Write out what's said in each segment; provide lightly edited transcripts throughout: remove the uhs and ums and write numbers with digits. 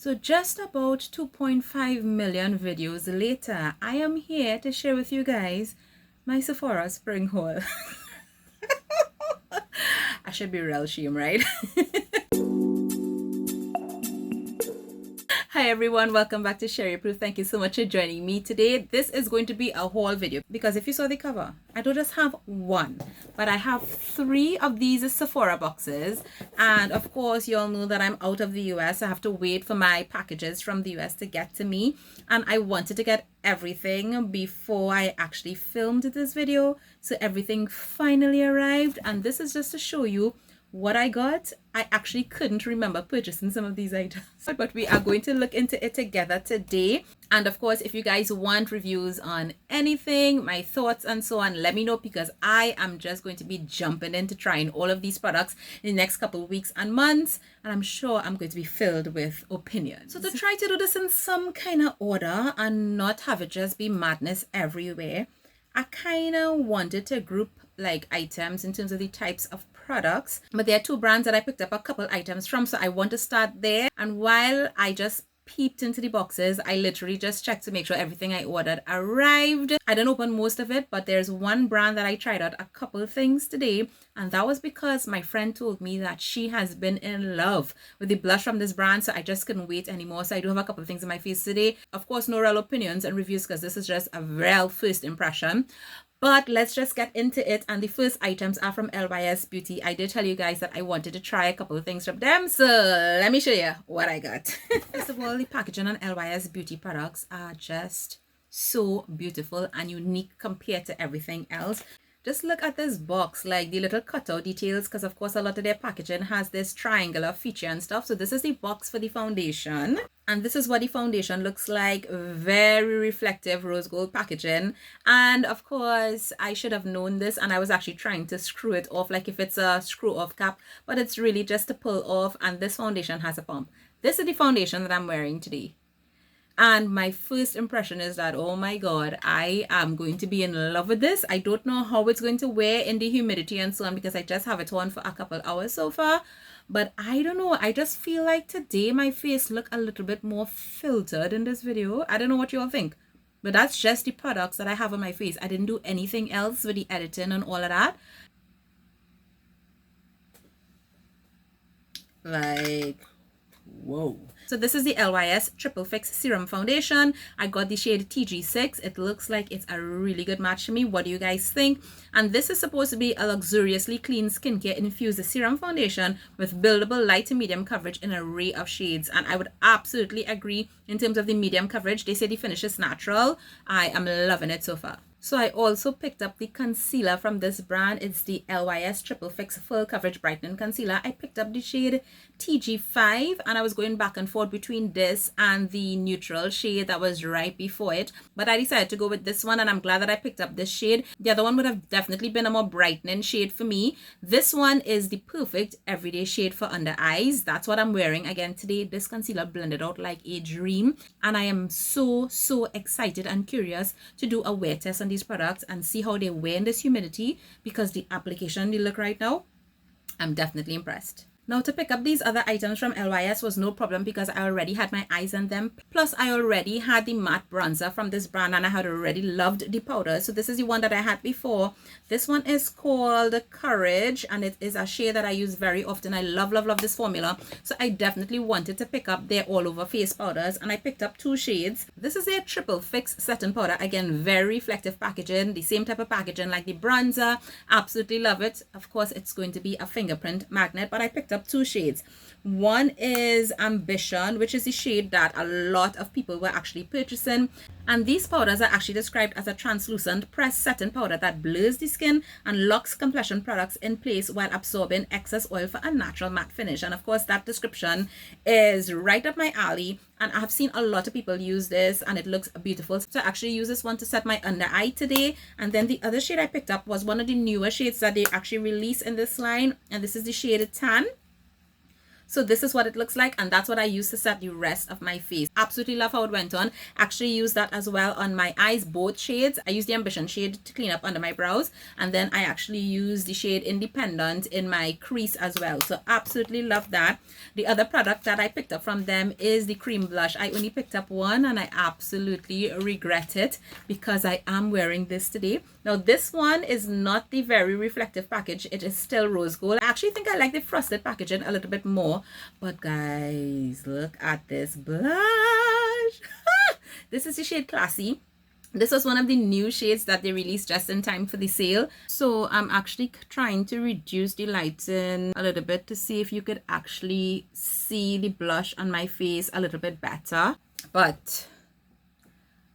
So just about 2.5 million videos later, I am here to share with you guys my Sephora spring haul. I should be real shame, right? Hi everyone, welcome back to Sheri Proof. Thank you so much for joining me today. This is going to be a haul video because if you saw the cover, I don't just have one, but I have 3 of these Sephora boxes. And of course, you all know that I'm out of the US. I have to wait for my packages from the US to get to me. And I wanted to get everything before I actually filmed this video. So everything finally arrived. And this is just to show you what I got. I actually couldn't remember purchasing some of these items, but we are going to look into it together today. And of course, if you guys want reviews on anything, my thoughts and so on, let me know, because I am just going to be jumping into trying all of these products in the next couple of weeks and months, and I'm sure I'm going to be filled with opinions. So to try to do this in some kind of order and not have it just be madness everywhere, I kind of wanted to group like items in terms of the types of products, but there are 2 brands that I picked up a couple items from, so I want to start there. And while I just peeped into the boxes, I literally just checked to make sure everything I ordered arrived. I didn't open most of it, but there's one brand that I tried out a couple of things today, and that was because my friend told me that she has been in love with the blush from this brand, so I just couldn't wait anymore. So I do have a couple of things in my face today. Of course, no real opinions and reviews because this is just a real first impression. But let's just get into it. And the first items are from LYS Beauty. I did tell you guys that I wanted to try a couple of things from them, so let me show you what I got. First of all, the packaging on LYS Beauty products are just so beautiful and unique compared to everything else. Just look at this box, like the little cutout details, because of course a lot of their packaging has this triangular feature and stuff. So this is the box for the foundation, and this is what the foundation looks like. Very reflective rose gold packaging. And of course I should have known this, and I was actually trying to screw it off like if it's a screw off cap, but it's really just to pull off. And this foundation has a pump. This is the foundation that I'm wearing today. And my first impression is that, oh my god, I am going to be in love with this. I don't know how it's going to wear in the humidity and so on, because I just have it on for a couple hours so far. But I don't know, I just feel like today my face look a little bit more filtered in this video. I don't know what you all think, but that's just the products that I have on my face. I didn't do anything else with the editing and all of that. Like, whoa. So this is the LYS Triple Fix Serum Foundation. I got the shade TG6. It looks like it's a really good match to me. What do you guys think? And this is supposed to be a luxuriously clean skincare infused serum foundation with buildable light to medium coverage in an array of shades. And I would absolutely agree in terms of the medium coverage. They say the finish is natural. I am loving it so far. So I also picked up the concealer from this brand. It's the LYS Triple Fix Full Coverage Brightening Concealer. I picked up the shade TG5, and I was going back and forth between this and the neutral shade that was right before it. But I decided to go with this one, and I'm glad that I picked up this shade. The other one would have definitely been a more brightening shade for me. This one is the perfect everyday shade for under eyes. That's what I'm wearing again today. This concealer blended out like a dream. And I am so excited and curious to do a wear test on these products and see how they wear in this humidity, because the application they look right now, I'm definitely impressed. Now to pick up these other items from LYS was no problem because I already had my eyes on them. Plus I already had the matte bronzer from this brand, and I had already loved the powder. So this is the one that I had before. This one is called Courage, and it is a shade that I use very often. I love this formula. So I definitely wanted to pick up their all over face powders, and I picked up 2 shades. This is their Triple Fix Satin powder. Again, very reflective packaging, the same type of packaging like the bronzer. Absolutely love it. Of course it's going to be a fingerprint magnet, but I picked up 2 shades. One is Ambition, which is the shade that a lot of people were actually purchasing, and these powders are actually described as a translucent pressed satin powder that blurs the skin and locks complexion products in place while absorbing excess oil for a natural matte finish. And of course that description is right up my alley, and I have seen a lot of people use this and it looks beautiful. So I actually use this one to set my under eye today. And then the other shade I picked up was one of the newer shades that they actually released in this line, and this is the shade Tan. So this is what it looks like, and that's what I use to set the rest of my face. Absolutely love how it went on. Actually use that as well on my eyes, both shades. I use the Ambition shade to clean up under my brows, and then I actually use the shade Independent in my crease as well. So absolutely love that. The other product that I picked up from them is the cream blush. I only picked up one and I absolutely regret it because I am wearing this today. Now this one is not the very reflective package. It is still rose gold. I actually think I like the frosted packaging a little bit more. But guys, look at this blush. This is the shade Classy. This was one of the new shades that they released just in time for the sale. So I'm actually trying to reduce the lighting a little bit to see if you could actually see the blush on my face a little bit better. But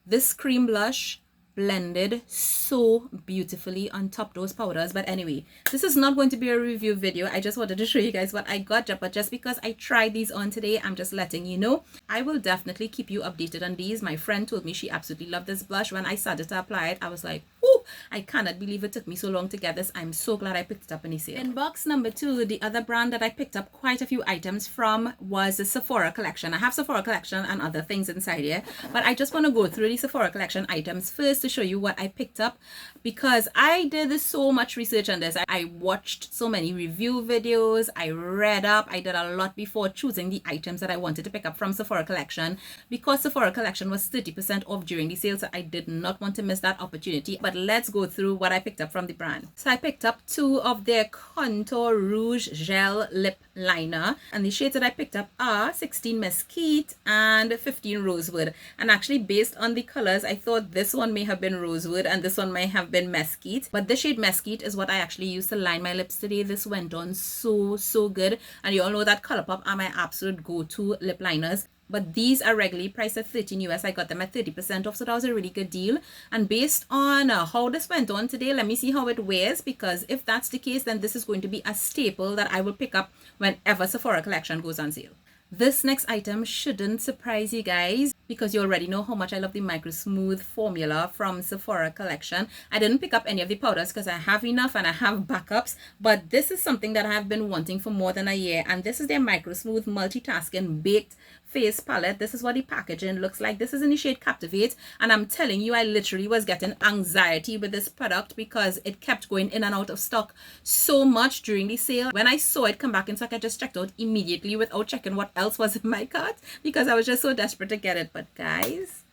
this cream blush blended so beautifully on top those powders. But anyway, this is not going to be a review video. I just wanted to show you guys what I got, but just because I tried these on today, I'm just letting you know. I will definitely keep you updated on these. My friend told me she absolutely loved this blush. When I started to apply it, I was like, oh, I cannot believe it took me so long to get this. I'm so glad I picked it up in the sale. In box number 2, the other brand that I picked up quite a few items from was the Sephora collection. I have Sephora collection and other things inside here, but I just want to go through the Sephora collection items first to show you what I picked up, because I did so much research on this. I watched so many review videos, I read up, I did a lot before choosing the items that I wanted to pick up from Sephora collection, because Sephora collection was 30% off during the sale, so I did not want to miss that opportunity. But let's go through what I picked up from the brand. So I picked up 2 of their Contour Rouge Gel Lip Liner, and the shades that I picked up are 16 Mesquite and 15 Rosewood. And actually, based on the colors, I thought this one may have been Rosewood and this one may have been Mesquite, but the shade Mesquite is what I actually used to line my lips today. This went on so good, and you all know that ColourPop are my absolute go-to lip liners. But these are regularly priced at $13 US. I got them at 30% off, so that was a really good deal. And based on how this went on today, let me see how it wears, because if that's the case, then this is going to be a staple that I will pick up whenever Sephora collection goes on sale. This next item shouldn't surprise you guys, because you already know how much I love the Microsmooth formula from Sephora collection. I didn't pick up any of the powders because I have enough and I have backups, but this is something that I have been wanting for more than a year, and this is their Microsmooth Multitasking Baked Face Palette. This is what the packaging looks like. This is in the shade Captivate, and I'm telling you, I literally was getting anxiety with this product because it kept going in and out of stock so much during the sale. When I saw it come back in stock, I just checked out immediately without checking what else was in my cart, because I was just so desperate to get it. But guys,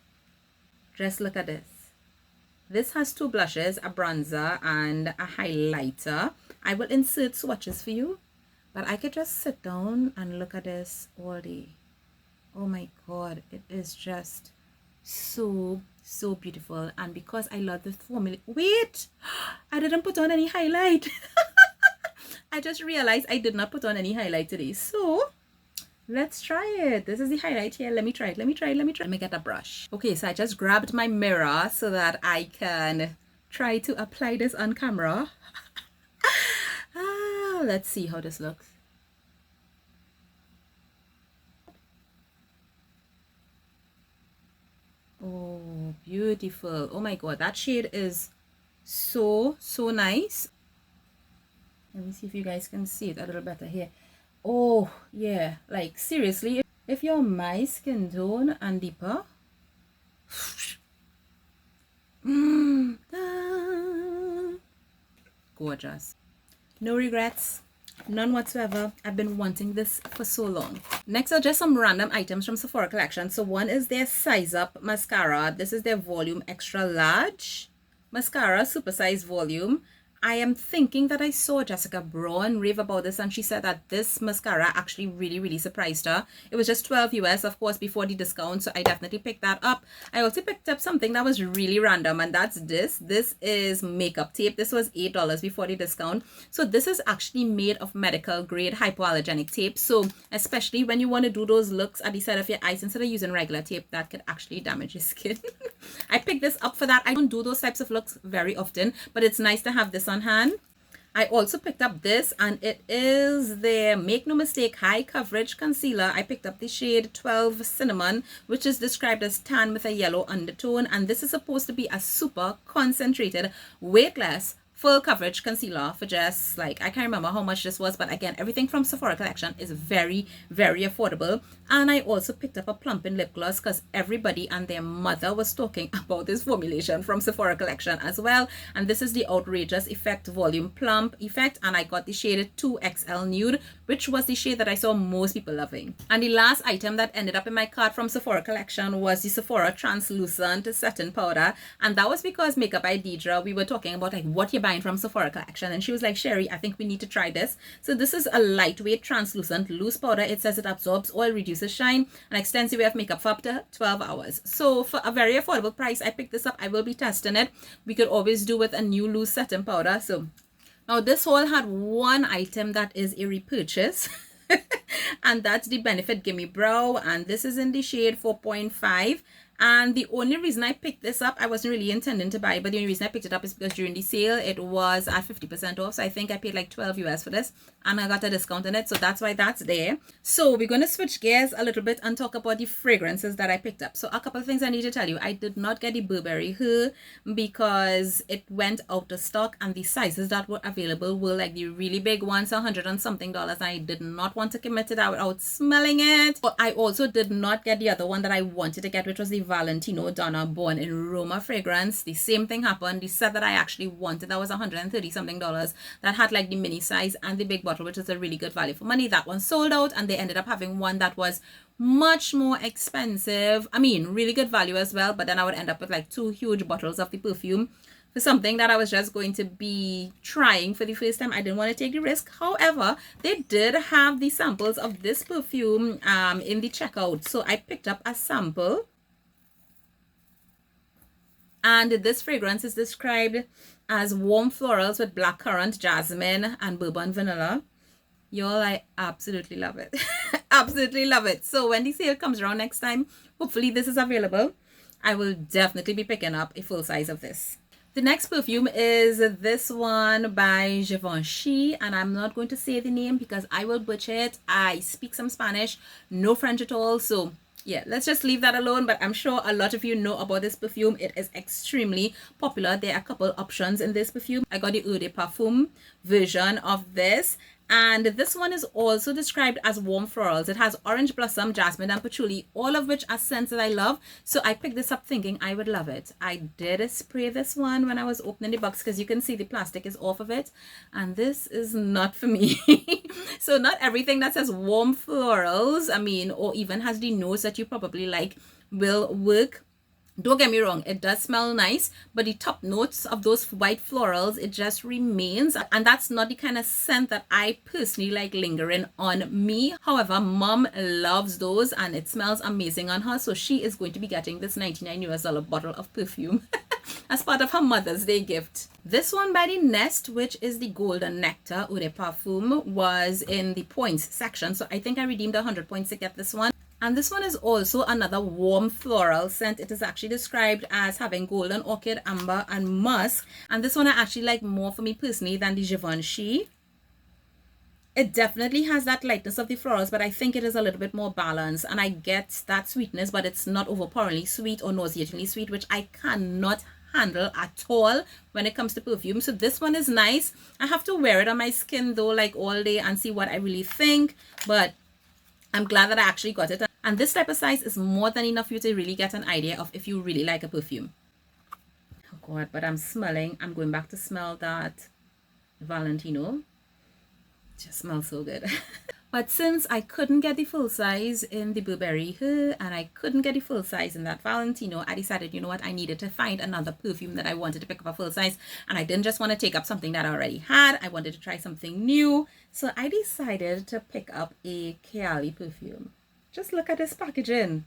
just look at this. This has 2 blushes, a bronzer and a highlighter. I will insert swatches for you, but I could just sit down and look at this all day. Oh my god, it is just so beautiful. And because I love the formula, wait, I didn't put on any highlight. I just realized I did not put on any highlight today, so let's try it. This is the highlight here. Let me try it. Let me get a brush. Okay, so I just grabbed my mirror so that I can try to apply this on camera. Let's see how this looks. Oh, beautiful. Oh my god, that shade is so nice. Let me see if you guys can see it a little better here. Oh yeah, like seriously, if you're my skin tone and deeper, gorgeous. No regrets, none whatsoever. I've been wanting this for so long. Next are just some random items from Sephora collection. So one is their Size Up mascara. This is their volume extra large mascara, super size volume. I am thinking that I saw Jessica Braun rave about this, and she said that this mascara actually really surprised her. It was just $12 US, of course, before the discount, so I definitely picked that up. I also picked up something that was really random, and that's this. This is makeup tape. This was $8 before the discount. So this is actually made of medical grade hypoallergenic tape. So especially when you want to do those looks at the side of your eyes, instead of using regular tape, that could actually damage your skin. I picked this up for that. I don't do those types of looks very often, but it's nice to have this on hand. I also picked up this, and it is their Make No Mistake High Coverage Concealer. I picked up the shade 12 Cinnamon, which is described as tan with a yellow undertone, and this is supposed to be a super concentrated, weightless, full coverage concealer for just like, I can't remember how much this was, but again, everything from Sephora collection is very, very affordable. And I also picked up a Plumping lip gloss because everybody and their mother was talking about this formulation from Sephora collection as well. And this is the Outrageous Effect Volume Plump Effect, and I got the shade 2XL Nude, which was the shade that I saw most people loving. And the last item that ended up in my cart from Sephora collection was the Sephora Translucent Satin Powder, and that was because Makeup by Deidre, we were talking about like what you're buying from Sephora collection, and she was like, Sheri, I think we need to try this. So this is a lightweight translucent loose powder. It says it absorbs oil, reduces shine, and extends the wear of makeup for up to 12 hours. So for a very affordable price, I picked this up. I will be testing it. We could always do with a new loose satin powder. So now this haul had one item that is a repurchase and that's the Benefit Gimme Brow, and this is in the shade 4.5. And the only reason I picked this up, I wasn't really intending to buy it, but the only reason I picked it up is because during the sale it was at 50% off. So I think I paid like 12 US for this and I got a discount on it, so that's why that's there. So we're going to switch gears a little bit and talk about the fragrances that I picked up. So a couple of things I need to tell you. I did not get the Burberry Her because it went out of stock, and the sizes that were available were like the really big ones, $100 and something. I did not want to commit to that without smelling it. But I also did not get the other one that I wanted to get, which was the Valentino Donna Born in Roma fragrance. The same thing happened. The set that I actually wanted, that was $130 something, that had like the mini size and the big bottle, which is a really good value for money. That one sold out, and they ended up having one that was much more expensive. I mean, really good value as well, but then I would end up with like 2 huge bottles of the perfume for something that I was just going to be trying for the first time. I didn't want to take the risk. However, they did have the samples of this perfume in the checkout, so I picked up a sample. And this fragrance is described as warm florals with blackcurrant, jasmine, and bourbon vanilla. Y'all, I absolutely love it. Absolutely love it. So when the sale comes around next time, hopefully this is available, I will definitely be picking up a full size of this. The next perfume is this one by Givenchy, and I'm not going to say the name because I will butcher it. I speak some Spanish, no French at all, so yeah, let's just leave that alone. But I'm sure a lot of you know about this perfume. It is extremely popular. There are a couple options in this perfume. I got the Eau de Parfum version of this, and this one is also described as warm florals. It has orange blossom, jasmine, and patchouli, all of which are scents that I love. So I picked this up thinking I would love it. I did spray this one when I was opening the box because you can see the plastic is off of it, and this is not for me. So not everything that says warm florals, I mean, or even has the notes that you probably like, will work. Don't get me wrong, it does smell nice, but the top notes of those white florals, it just remains, and that's not the kind of scent that I personally like lingering on me. However, mom loves those and it smells amazing on her, so she is going to be getting this $99 US bottle of perfume as part of her Mother's Day gift. This one by the Nest, which is the Golden Nectar Eau de Parfum, was in the points section, so I think I redeemed 100 points to get this one. And this one is also another warm floral scent. It is actually described as having golden orchid, amber, and musk. And this one I actually like more for me personally than the Givenchy. It definitely has that lightness of the florals, but I think it is a little bit more balanced. And I get that sweetness, but it's not overpoweringly sweet or nauseatingly sweet, which I cannot handle at all when it comes to perfume. So this one is nice. I have to wear it on my skin though, like all day, and see what I really think. But I'm glad that I actually got it. And this type of size is more than enough for you to really get an idea of if you really like a perfume. Oh God, but I'm going back to smell that Valentino. It just smells so good. But since I couldn't get the full size in the Burberry Her and I couldn't get the full size in that Valentino, I decided, you know what, I needed to find another perfume that I wanted to pick up a full size. And I didn't just want to take up something that I already had. I wanted to try something new. So I decided to pick up a Kayali perfume. Just look at this packaging.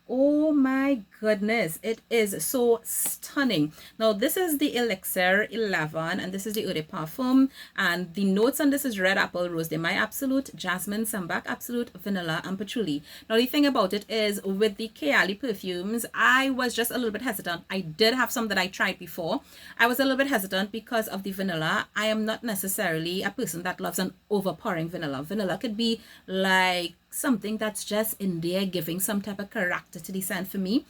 Oh my goodness, it is so stunning. Now this is the Elixir 11 and this is the Eau de Parfum, and the notes on this is red apple, rose de mai absolute, jasmine, sambac absolute, vanilla, and patchouli. Now the thing about it is, with the Kayali perfumes, I was just a little bit hesitant. I did have some that I tried before. I was a little bit hesitant because of the vanilla. I am not necessarily a person that loves an overpowering vanilla. Vanilla could be like something that's just in there giving some type of character to the scent for me.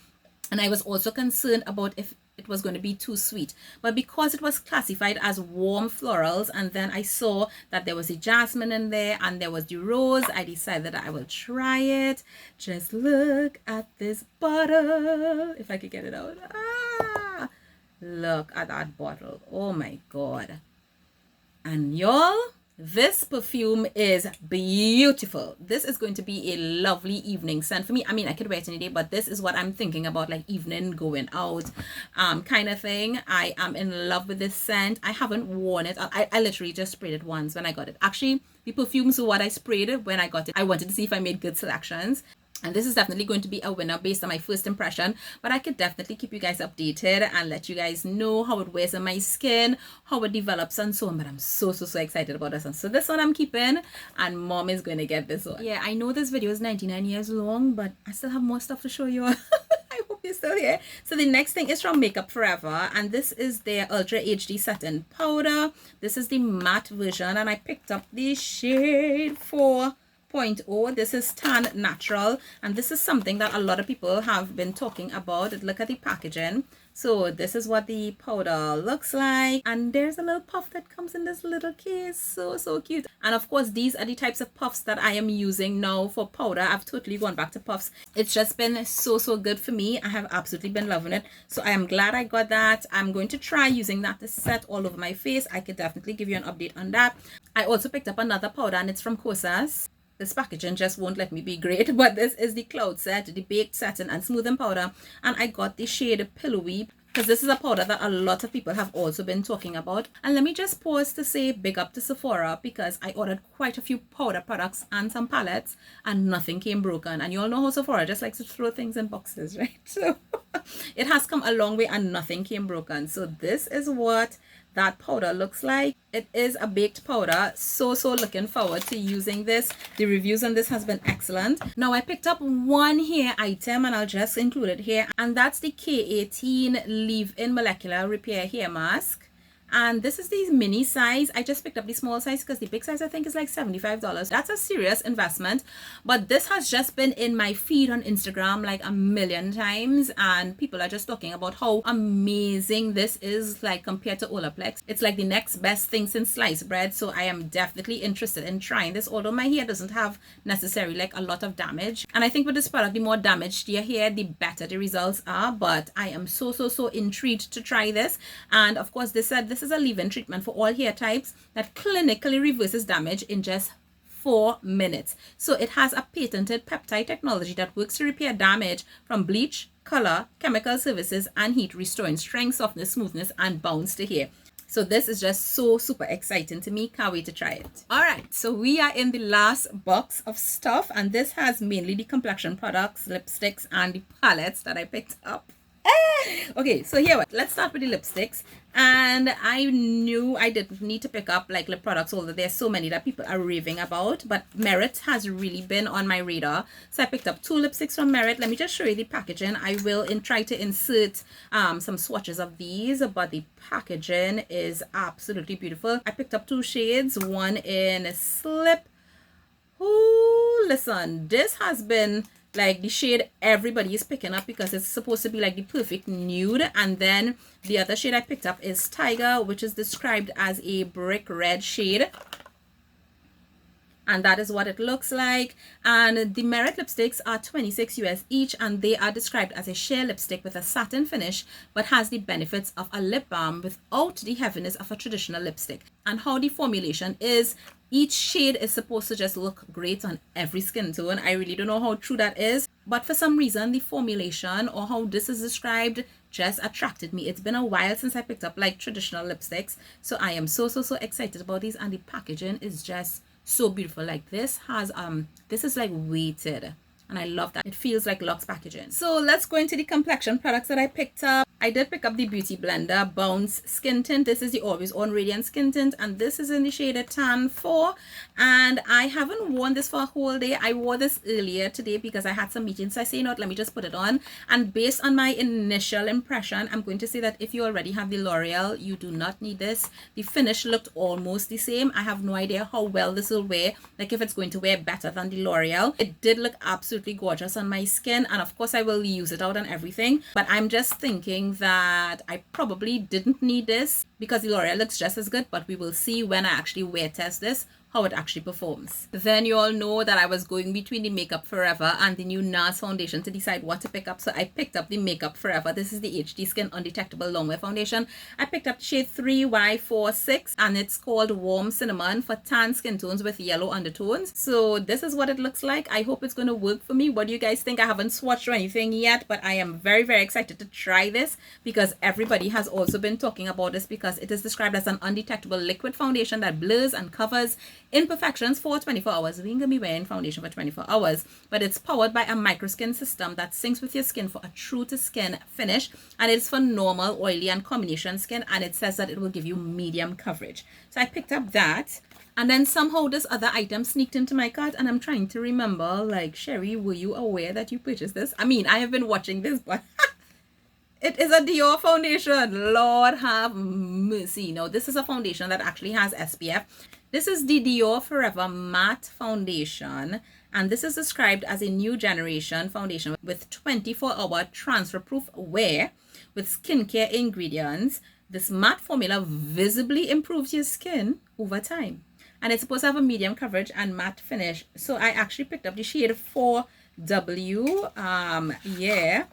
And I was also concerned about if it was going to be too sweet, but because it was classified as warm florals, and then I saw that there was the jasmine in there and there was the rose, I decided that I will try it. Just look at this bottle, if I could get it out. Look at that bottle. Oh my god. And y'all, this perfume is beautiful. This is going to be a lovely evening scent for me. I mean, I could wear it any day, but this is what I'm thinking about, like evening, going out kind of thing. I am in love with this scent. I haven't worn it. I literally just sprayed it once when I got it. Actually, the perfumes were what I sprayed it when I got it. I wanted to see if I made good selections. And this is definitely going to be a winner based on my first impression, but I could definitely keep you guys updated and let you guys know how it wears on my skin, how it develops and so on. But I'm so excited about this one. So this one I'm keeping, and mom is going to get this one. Yeah, I know this video is 99 years long, but I still have more stuff to show you. I hope you're still here. So the next thing is from Makeup Forever, and this is their Ultra HD Satin Powder. This is the matte version, and I picked up the shade 4.0. This is Tan Natural, and this is something that a lot of people have been talking about. Look at the packaging. So this is what the powder looks like, and there's a little puff that comes in this little case. So cute. And of course, these are the types of puffs that I am using now for powder. I've totally gone back to puffs. It's just been so good for me. I have absolutely been loving it, so I am glad I got that. I'm going to try using that to set all over my face. I could definitely give you an update on that. I also picked up another powder, and it's from Kosas. This packaging just won't let me be great, but this is the Cloud Set, the Baked Satin and Smoothing Powder, and I got the shade Pillowy because this is a powder that a lot of people have also been talking about. And let me just pause to say big up to Sephora, because I ordered quite a few powder products and some palettes and nothing came broken. And you all know how Sephora just likes to throw things in boxes, right? So it has come a long way and nothing came broken. So this is what that powder looks like. It is a baked powder. So looking forward to using this. The reviews on this has been excellent. Now I picked up one hair item, and I'll just include it here, and that's the K18 Leave-In Molecular Repair Hair Mask. And this is the mini size. I just picked up the small size because the big size I think is like $75. That's a serious investment, but this has just been in my feed on Instagram like a million times, and people are just talking about how amazing this is, like compared to Olaplex. It's like the next best thing since sliced bread. So I am definitely interested in trying this, although my hair doesn't have necessarily like a lot of damage, and I think with this product, the more damage to your hair, the better the results are. But I am so intrigued to try this. And of course, they said this is a leave-in treatment for all hair types that clinically reverses damage in just 4 minutes. So it has a patented peptide technology that works to repair damage from bleach, color, chemical services, and heat, restoring strength, softness, smoothness, and bounce to hair. So this is just so super exciting to me. Can't wait to try it. All right, so we are in the last box of stuff, and this has mainly the complexion products, lipsticks, and the palettes that I picked up. Okay, so here, let's start with the lipsticks. And I knew I didn't need to pick up like lip products, although there's so many that people are raving about, but Merit has really been on my radar. So I picked up 2 lipsticks from Merit. Let me just show you the packaging. I will try to insert some swatches of these, but the packaging is absolutely beautiful. I picked up 2 shades, one in Slip. Ooh, listen, this has been like the shade everybody is picking up because it's supposed to be like the perfect nude. And then the other shade I picked up is Tiger, which is described as a brick red shade, and that is what it looks like. And the Merit lipsticks are $26 US each, and they are described as a sheer lipstick with a satin finish but has the benefits of a lip balm without the heaviness of a traditional lipstick. And how the formulation is, each shade is supposed to just look great on every skin tone. I really don't know how true that is, but for some reason the formulation or how this is described just attracted me. It's been a while since I picked up like traditional lipsticks, so I am so excited about these. And the packaging is just so beautiful. Like this has this is like weighted, and I love that. It feels like luxe packaging. So let's go into the complexion products that I picked up. I did pick up the Beauty Blender Bounce Skin Tint. This is the Always On Radiant Skin Tint, and this is in the shade Tan 4. And I haven't worn this for a whole day. I wore this earlier today because I had some meetings. So I say, you know what, let me just put it on. And based on my initial impression, I'm going to say that if you already have the L'Oreal, you do not need this. The finish looked almost the same. I have no idea how well this will wear, like if it's going to wear better than the L'Oreal. It did look absolutely gorgeous on my skin, and of course I will use it out and everything, but I'm just thinking that I probably didn't need this because the L'Oreal looks just as good, but we will see when I actually wear test this how it actually performs. Then you all know that I was going between the Makeup Forever and the new NARS foundation to decide what to pick up. So I picked up the Makeup Forever. This is the HD Skin Undetectable Longwear Foundation. I picked up shade 3Y46 and it's called Warm Cinnamon for tan skin tones with yellow undertones. So this is what it looks like. I hope it's going to work for me. What do you guys think? I haven't swatched or anything yet, but I am very, very excited to try this because everybody has also been talking about this because it is described as an undetectable liquid foundation that blurs and covers imperfections for 24 hours. We ain't gonna be wearing foundation for 24 hours, but it's powered by a microskin system that syncs with your skin for a true to skin finish, and it's for normal, oily, and combination skin, and it says that it will give you medium coverage. So I picked up that, and then somehow this other item sneaked into my cart, and I'm trying to remember, like, Sheri, were you aware that you purchased this? I mean, I have been watching this, but it is a Dior foundation. Lord have mercy. Now, this is a foundation that actually has SPF. This is the Dior Forever Matte Foundation, and this is described as a new generation foundation with 24-hour transfer-proof wear with skincare ingredients. This matte formula visibly improves your skin over time, and it's supposed to have a medium coverage and matte finish. So I actually picked up the shade 4W. Yeah,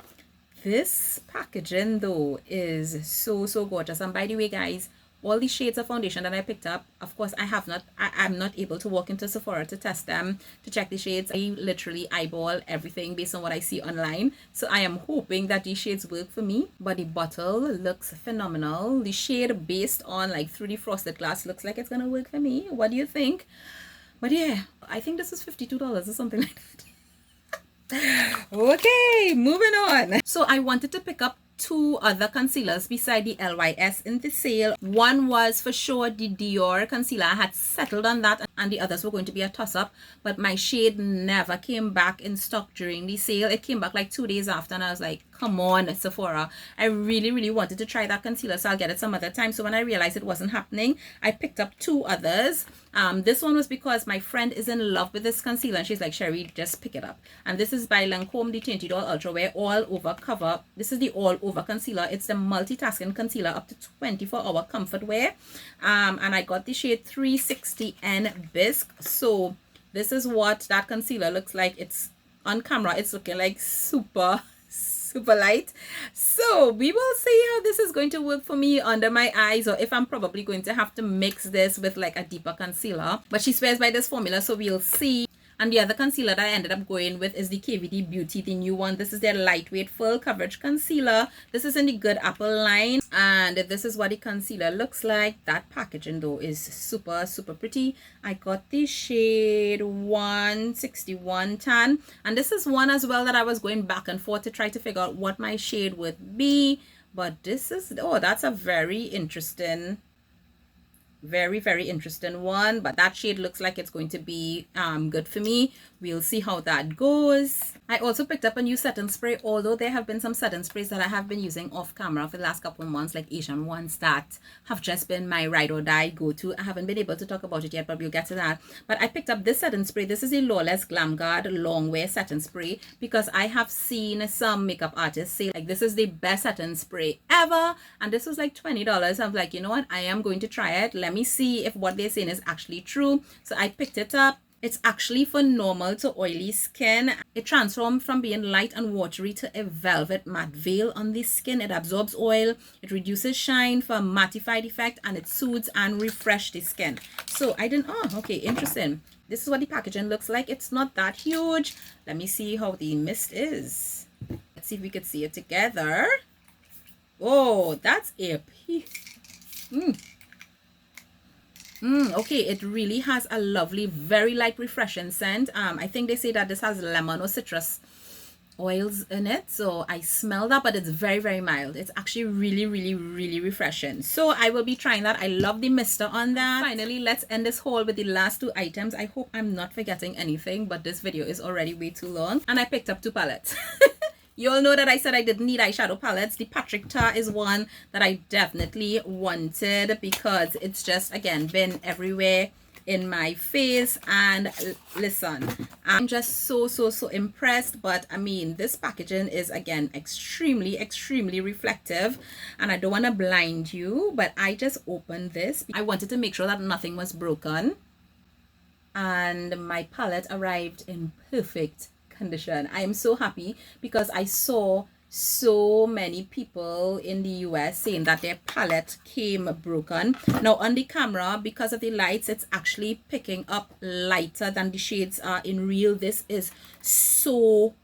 this packaging though is so gorgeous. And by the way, guys, all the shades of foundation that I picked up, of course, I'm not able to walk into Sephora to test them, to check the shades. I literally eyeball everything based on what I see online. So I am hoping that these shades work for me. But the bottle looks phenomenal. The shade based on like through the frosted glass looks like it's gonna work for me. What do you think? But yeah, I think this is $52 or something like that. Okay, moving on. So I wanted to pick up two other concealers beside the LYS in the sale. One was for sure the Dior concealer. I had settled on that, and the others were going to be a toss-up, but my shade never came back in stock during the sale. It came back like 2 days after, and I was like, come on, Sephora. I really wanted to try that concealer, so I'll get it some other time. So when I realized it wasn't happening, I picked up two others. This one was because my friend is in love with this concealer, and she's like, Sheri, just pick it up. And this is by Lancome, the Tinted Doll Ultra Wear All Over Cover. This is the All Over concealer. It's the multitasking concealer up to 24-hour comfort wear. And I got the shade 360N Bisque. So this is what that concealer looks like. It's on camera, it's looking like super light. So we will see how this is going to work for me under my eyes, or if I'm probably going to have to mix this with like a deeper concealer. But she swears by this formula, so we'll see. And the other concealer that I ended up going with is the KVD Beauty, the new one. This is their lightweight full coverage concealer. This is in the Good Apple line, and this is what the concealer looks like. That packaging though is super pretty. I got the shade 161 Tan, and this is one as well that I was going back and forth to try to figure out what my shade would be. But this is, oh, that's a very interesting one, but that shade looks like it's going to be good for me. We'll see how that goes. I also picked up a new setting spray, although there have been some setting sprays that I have been using off camera for the last couple of months, like Asian ones that have just been my ride or die go-to. I haven't been able to talk about it yet, but we'll get to that. But I picked up this setting spray. This is a Lawless Glam Guard Longwear setting spray because I have seen some makeup artists say like this is the best setting spray ever, and this was like $20. I'm like, you know what, I am going to try it. Let me see if what they're saying is actually true. So I picked it up. It's actually for normal to oily skin. It transforms from being light and watery to a velvet matte veil on the skin. It absorbs oil, it reduces shine for a mattified effect, and it soothes and refreshes the skin. So I didn't, oh, okay, interesting. This is what the packaging looks like. It's not that huge. Let me see how the mist is. Let's see if we could see it together. Oh, that's a okay, it really has a lovely, very light, refreshing scent. I think they say that this has lemon or citrus oils in it, so I smell that, but it's very mild. It's actually really refreshing. So I will be trying that. I love the mister on that. Finally, let's end this haul with the last two items. I hope I'm not forgetting anything, but this video is already way too long. And I picked up two palettes. You all know that I said I didn't need eyeshadow palettes. The Patrick Tar is one that I definitely wanted because it's just, again, been everywhere in my face. And listen, I'm just so impressed. But I mean, this packaging is again extremely reflective, and I don't want to blind you, but I just opened this. I wanted to make sure that nothing was broken, and my palette arrived in perfect condition. I am so happy because I saw so many people in the US saying that their palette came broken. Now on the camera, because of the lights, it's actually picking up lighter than the shades are in real. This is so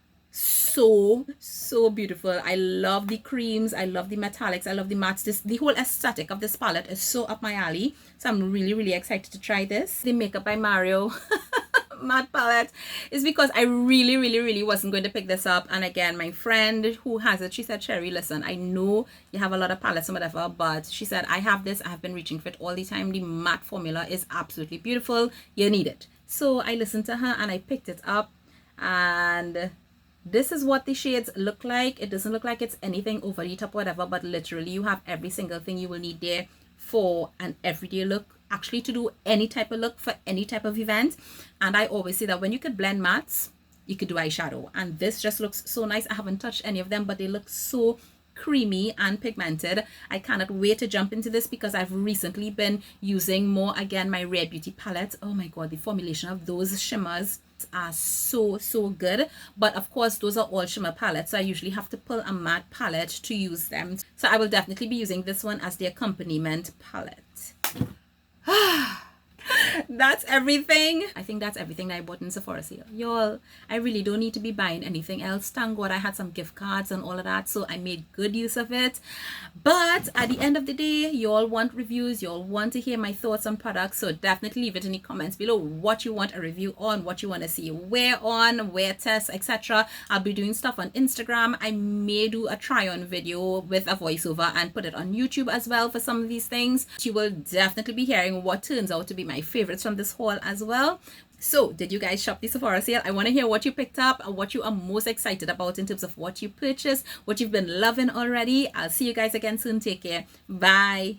beautiful. I love the creams, I love the metallics, I love the mattes. The whole aesthetic of this palette is so up my alley, so I'm really excited to try this. The Makeup by Mario matte palette is because I really wasn't going to pick this up, and again, my friend who has it, she said, Sheri, listen, I know you have a lot of palettes and whatever, but she said, I have this, I have been reaching for it all the time. The matte formula is absolutely beautiful, you need it. So I listened to her and I picked it up, and this is what the shades look like. It doesn't look like it's anything over the top, whatever, but literally you have every single thing you will need there for an everyday look, actually to do any type of look for any type of event. And I always say that when you could blend mattes, you could do eyeshadow, and this just looks so nice. I haven't touched any of them, but they look so creamy and pigmented. I cannot wait to jump into this because I've recently been using more again my Rare Beauty palettes. Oh my god, the formulation of those shimmers are so good. But of course, those are all shimmer palettes, so I usually have to pull a matte palette to use them. So I will definitely be using this one as the accompaniment palette. That's everything. I think that's everything that I bought in Sephora sale. Y'all, I really don't need to be buying anything else. Thank God I had some gift cards and all of that, so I made good use of it. But at the end of the day, y'all want reviews, y'all want to hear my thoughts on products, so definitely leave it in the comments below what you want a review on, what you want to see wear on, wear test, etc. I'll be doing stuff on Instagram. I may do a try-on video with a voiceover and put it on YouTube as well for some of these things. You will definitely be hearing what turns out to be my favorites from this haul as well. So did you guys shop the Sephora sale? I want to hear what you picked up and what you are most excited about in terms of what you purchased, what you've been loving already. I'll see you guys again soon. Take care. Bye.